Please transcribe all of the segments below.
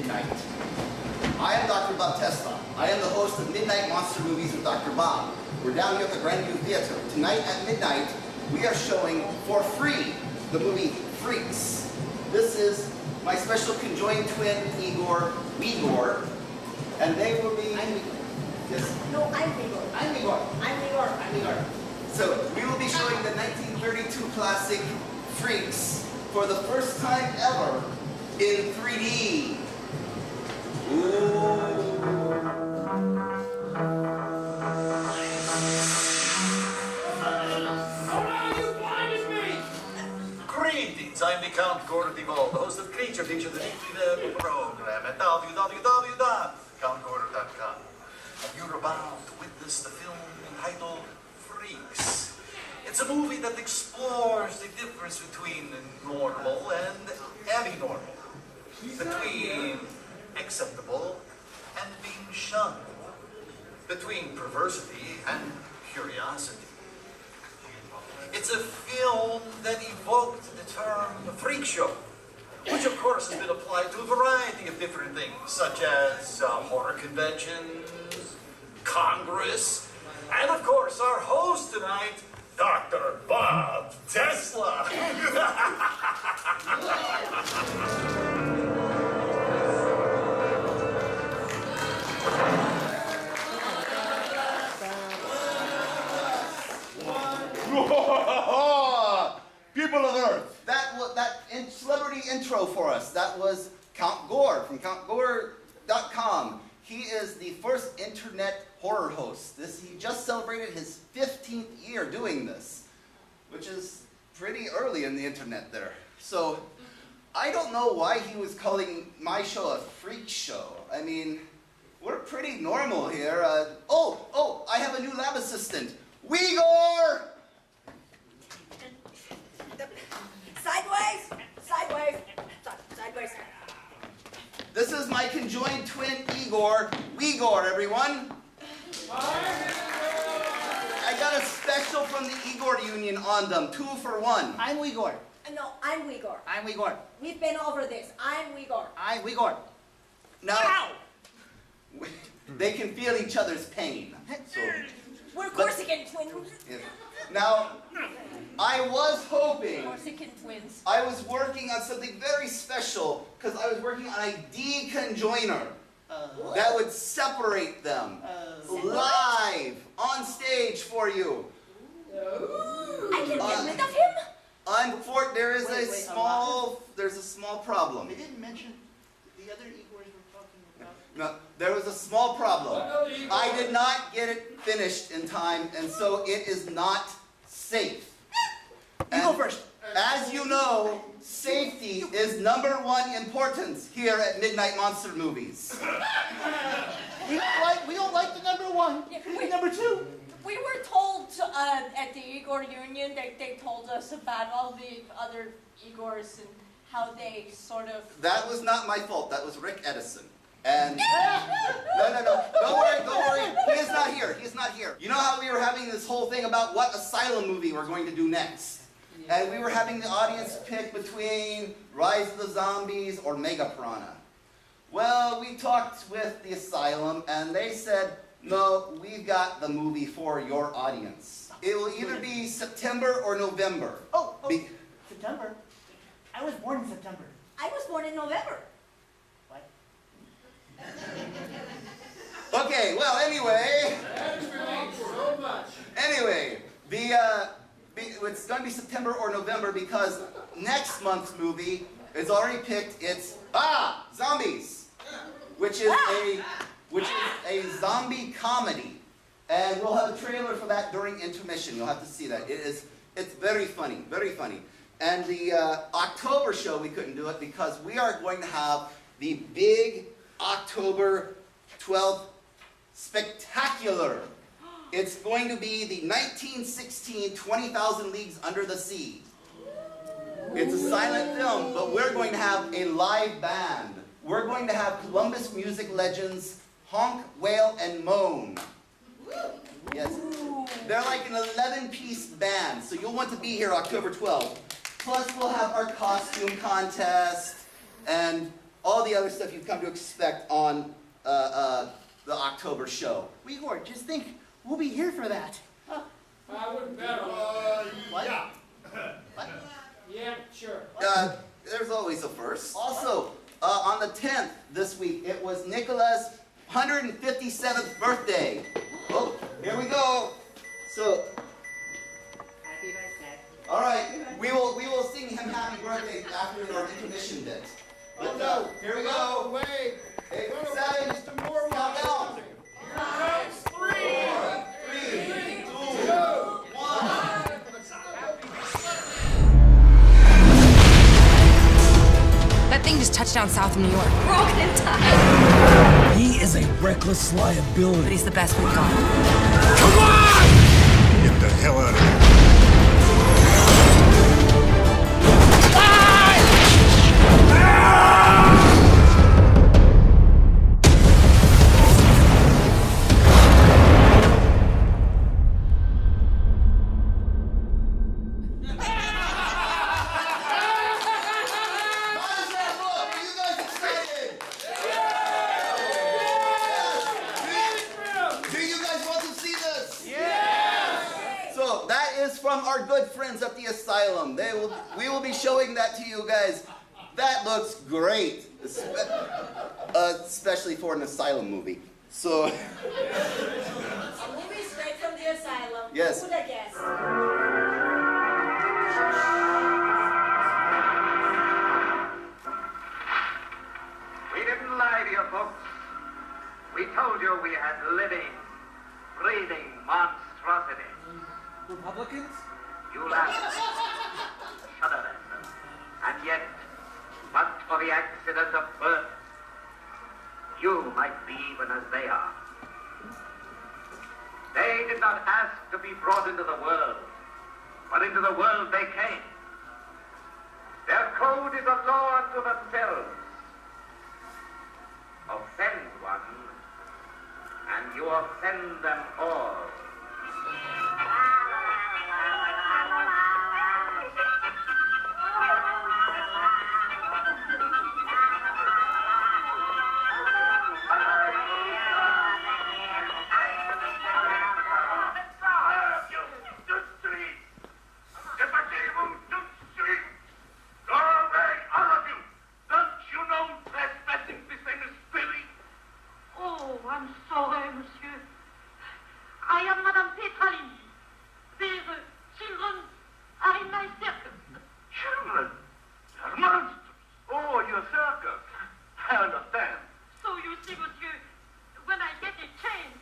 midnight. I am Dr. Bob Tesla. I am the host of Midnight Monster Movies with Dr. Bob. We're down here at the Grandview Theater. Tonight at midnight, we are showing for free the movie Freaks. This is my special conjoined twin, We-gor, and they will be... I'm We-gor. Yes. No, I'm We-gor. I'm We-gor. I'm We-gor. I'm We-gor. So, we will be showing the 1932 classic Freaks for the first time ever in 3D. Ooh. Greetings, I'm the Count Gordon the host of Creature Picture, the weekly program at www.countgordon.com. And you're about to witness the film entitled Freaks. It's a movie that explores the difference between normal and abnormal, between acceptable and being shunned, between perversity and curiosity. It's a film that evoked the term freak show, which of course has been applied to a variety of different things, such as horror conventions, Congress, and of course our host tonight, Dr. Bob Tesla. People of Earth, that celebrity intro for us, that was Count Gore from conjoined.com. He is the first internet horror host. He just celebrated his 15th year doing this, which is pretty early in the internet there. So I don't know why he was calling my show a freak show. I mean, we're pretty normal here. I have a new lab assistant, We-gor! Sideways! Sideways! Sideways! This is my conjoined twin, We-gor, everyone. I got a special from the Igor Union on them, 2 for 1. I'm We-gor. No, I'm We-gor. I'm We-gor. We've been over this. I'm We-gor. I'm We-gor. Now, Ow! they can feel each other's pain. So, We're Corsican twins. yeah. Now, I was hoping, Corsican twins. I was working on something very special, because I was working on a deconjoiner that would separate them live on stage for you. I can get rid of him? There's a small problem. They didn't mention the other Igors we're talking about. No, there was a small problem. I did not get it finished in time, and so it is not safe. You go first. As you know, safety is #1 importance here at Midnight Monster Movies. We don't like the #1. Yeah, We like #2. We were told at the Igor Union, they told us about all the other Igors and how they sort of... That was not my fault. That was Rick Edison. And no. Don't worry. He is not here. He is not here. You know how we were having this whole thing about what Asylum movie we're going to do next? And we were having the audience pick between Rise of the Zombies or Mega Piranha. Well, we talked with the Asylum, and they said, no, we've got the movie for your audience. It will either be September or November. September? I was born in September. I was born in November. What? Okay, well, anyway. Anyway, it's going to be September or November because next month's movie is already picked. It's Zombies, which is a zombie comedy, and we'll have a trailer for that during intermission. You'll have to see that. It's very funny, very funny. And the October show we couldn't do it because we are going to have the big October 12th spectacular. It's going to be the 1916 20,000 Leagues Under the Sea. It's a silent film, but we're going to have a live band. We're going to have Columbus music legends Honk, Wail, and Moan. Yes. They're like an 11-piece band, so you'll want to be here October 12th. Plus, we'll have our costume contest, and all the other stuff you've come to expect on the October show. We-gor, just think, we'll be here for that. I wouldn't bet on What? it. What? Yeah, sure. There's always a first. Also, on the 10th this week, it was Nicola's 157th birthday. Oh, here we go. So, Happy birthday. all right, we will sing him happy birthday after our intermission bit. But here we go. Wait. 8, Run away, 7, Mr. Moore. count down. 3, 3, 2, 1. That thing just touched down south of New York. Broken in time. He is a reckless But liability. he's the best we've got. Get the hell out of here. How does that look? Are you guys excited? Yes. Do you guys want to see this? Yes. So that is from our good friends at the Asylum. We will be showing that to you guys. That looks great, especially for an Asylum movie. So A movie straight from the asylum. Yes. Who'd have guessed? We didn't lie to you folks. We told you we had living, breathing monstrosities. Republicans? You laughed. Shuddered at them. And yet, but for the accident of birth, you might be even as they are. They did not ask to be brought into the world, but into the world they came. Their code is a law unto themselves. Offend one, and you offend them all. Oh, I'm sorry, monsieur. I am Madame Petralini. These children are in my circus. Children? They're monsters. Oh, your circus. I understand. So you see, monsieur, when I get a chance,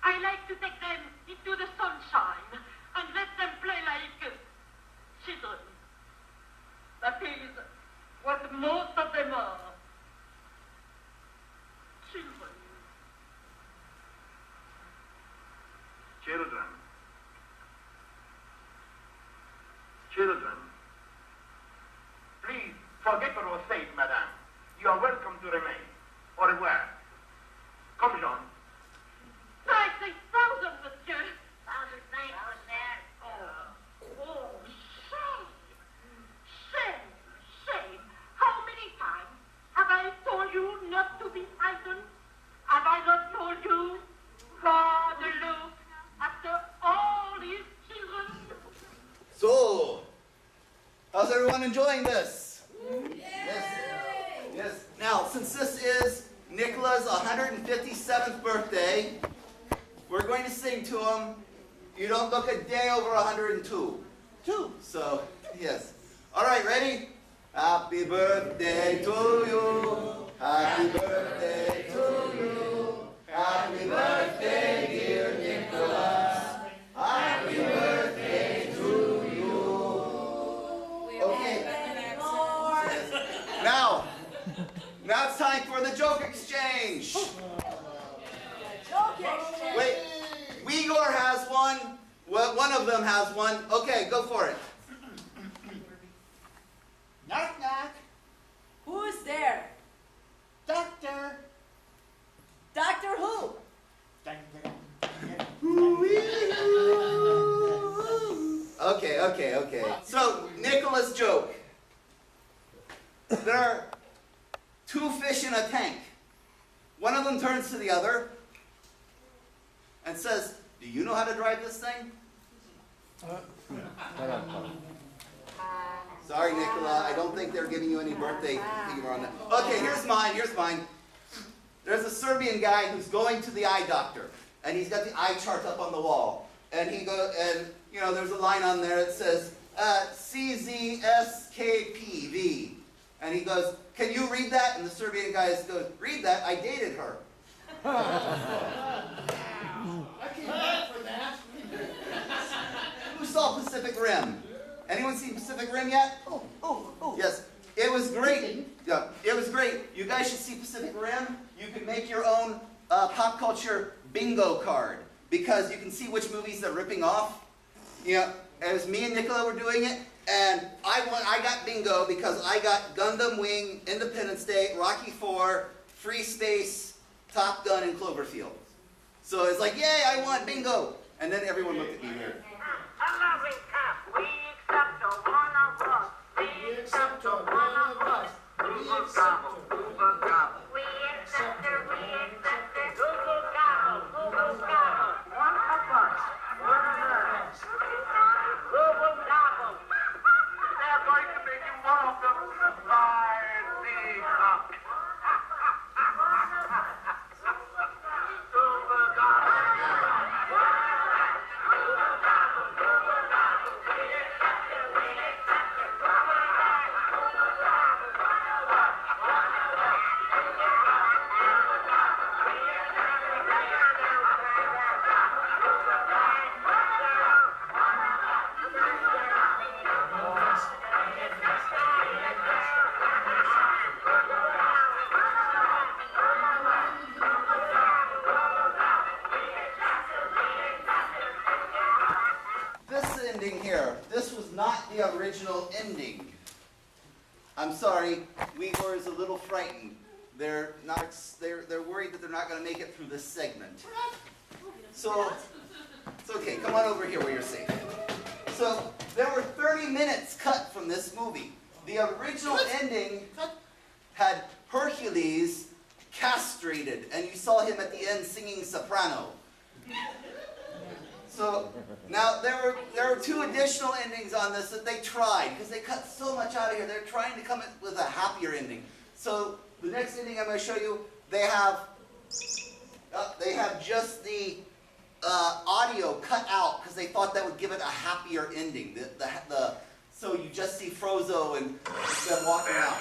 I like to take them into the sunshine and let them play like children. That is what most of them are. Children. Children. Children. Please, forget what was said, madame. You are welcome to remain. Au revoir. Come, Jean. 30,000, monsieur. Shame. Shame. How many times have I told you not to be frightened? Have I not told you? God, look after all these children. So, how's everyone enjoying this? Yes. Yes. Now, since this is Nicola's 157th birthday, we're going to sing to him. You don't look a day over 102. So, yes. All right, ready? Happy birthday to you. Happy birthday to you. Happy birthday, dear Nicholas. Happy birthday to you. Okay. Now it's time for the joke exchange. Joke exchange. Wait, We-gor has one. Well, one of them has one. Okay, go for it. Knock, knock. Who's there? Doctor. Doctor who? Okay. So, Nicola's joke. There are two fish in a tank. One of them turns to the other and says, "Do you know how to drive this thing?" Sorry, Nicola, I don't think they're giving you any birthday humor on that. Okay, here's mine. There's a Serbian guy who's going to the eye doctor, and he's got the eye chart up on the wall. And he goes, and there's a line on there that says, CZSKPV. And he goes, "Can you read that?" And the Serbian guy goes, "Read that? I dated her." I came back for that. Who saw Pacific Rim? Anyone seen Pacific Rim yet? Oh. Yes. It was great. Yeah, it was great. You guys should see Pacific Rim. You can make your own pop culture bingo card because you can see which movies they're ripping off. Yeah, it was me and Nicola were doing it, and I got bingo because I got Gundam Wing, Independence Day, Rocky IV, Free Space, Top Gun, and Cloverfield. So it's like, yay, I won bingo. And then everyone looked at me weird. We accept a one of us. We accept a one of us. We accept her. We accept her. Google gobble. Google gobble. One of us. One of us. Google gobble. They're going to make you welcome by the cup. Google gobble. This was not the original ending. I'm sorry, We-gor is a little frightened. They're worried that they're not going to make it through this segment. So it's okay. Come on over here where you're safe. So there were 30 minutes cut from this movie. The original ending had Hercules castrated, and you saw him at the end singing soprano. So now there were two additional endings on this that they tried because they cut so much out of here. They're trying to come up with a happier ending. So the next ending I'm going to show you, they have just the audio cut out because they thought that would give it a happier ending. So you just see Frozo and them walking out.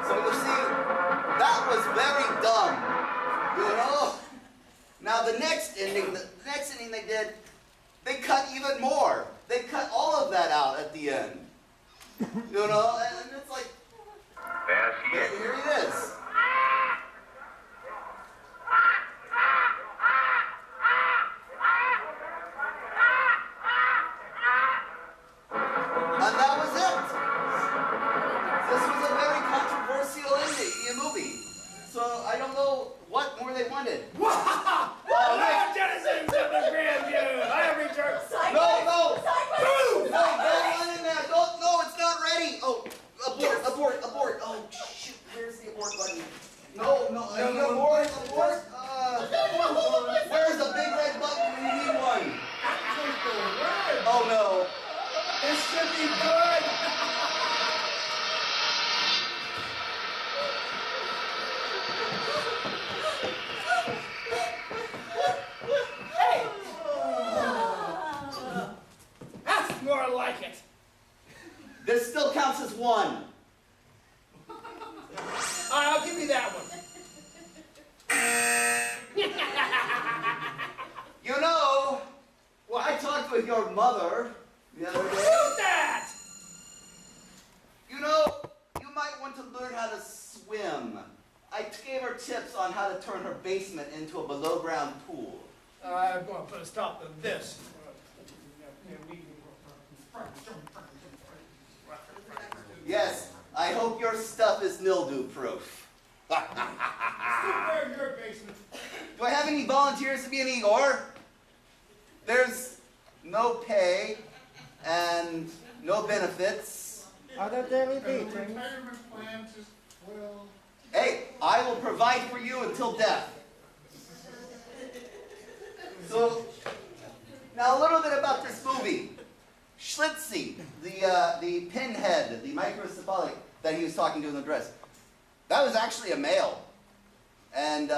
So you see, that was very dumb, Now the next ending they did, they cut even more. They cut all of that out at the end, and it's like, There she is. here it is. And that was it. This was a very controversial movie. So I don't know what more they wanted. Rick Edison to the Grandview. I return. No, go on in there. No, it's not ready. Oh, abort. Oh, shoot, where's the abort button? No, abort. Where's the big red button when you need one? Oh, no. This should be good. That's more like it. This still counts as one. I'll give you that one. I talked with your mother the other day. Who's that? You might want to learn how to swim. I I gave her tips on how to turn her basement into a below-ground pool. I'm going to put a stop to this. Yes, I hope your stuff is mildew-proof. Your basement. Do I have any volunteers to be an Igor? There's no pay and no benefits. Other daily beatings. Retirement plans as well. Hey, I will provide for you until death. So, now a little bit about this movie. Schlitzie, the pinhead, the microcephalic that he was talking to in the dress, that was actually a male. And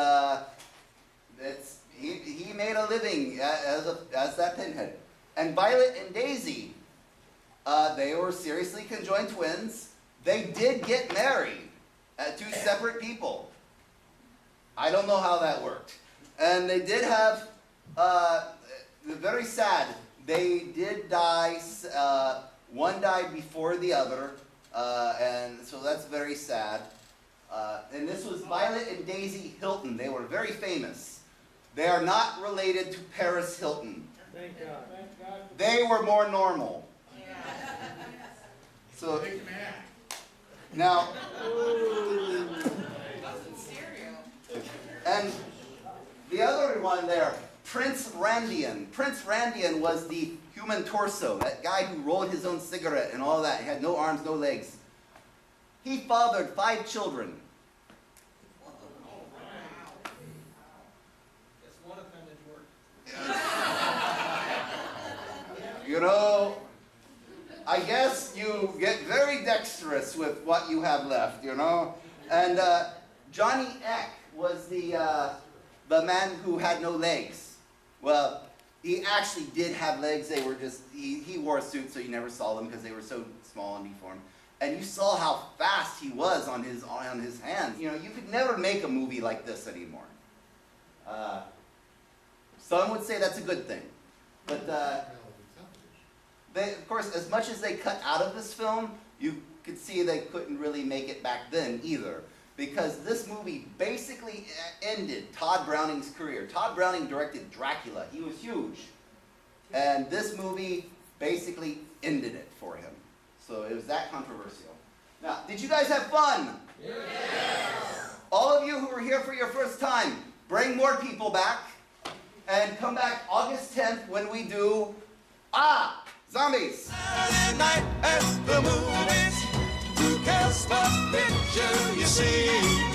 he made a living as that pinhead. And Violet and Daisy, they were seriously conjoined twins. They did get married at 2 separate people. I don't know how that worked. And they did have, very sad, they did die, one died before the other, and so that's very sad. And this was Violet and Daisy Hilton. They were very famous. They are not related to Paris Hilton. Thank God. Thank God. They were more normal. So, now, and the other one there, Prince Randian. Prince Randian was the human torso, that guy who rolled his own cigarette and all that. He had no arms, no legs. He fathered 5 children. You know, I guess you get very dexterous with what you have left, you know. And Johnny Eck was the man who had no legs. Well, he actually did have legs. They were just, he wore a suit, so you never saw them because they were so small and deformed. And you saw how fast he was on his hands. You know, you could never make a movie like this anymore. Some would say that's a good thing. But they, of course, as much as they cut out of this film, you could see they couldn't really make it back then either. Because this movie basically ended Todd Browning's career. Todd Browning directed Dracula. He was huge. And this movie basically ended it for him. So it was that controversial. Now, did you guys have fun? Yes. All of you who were here for your first time, bring more people back. And come back August 10th when we do Zombies! Saturday night at the movies. Who cares what picture you see?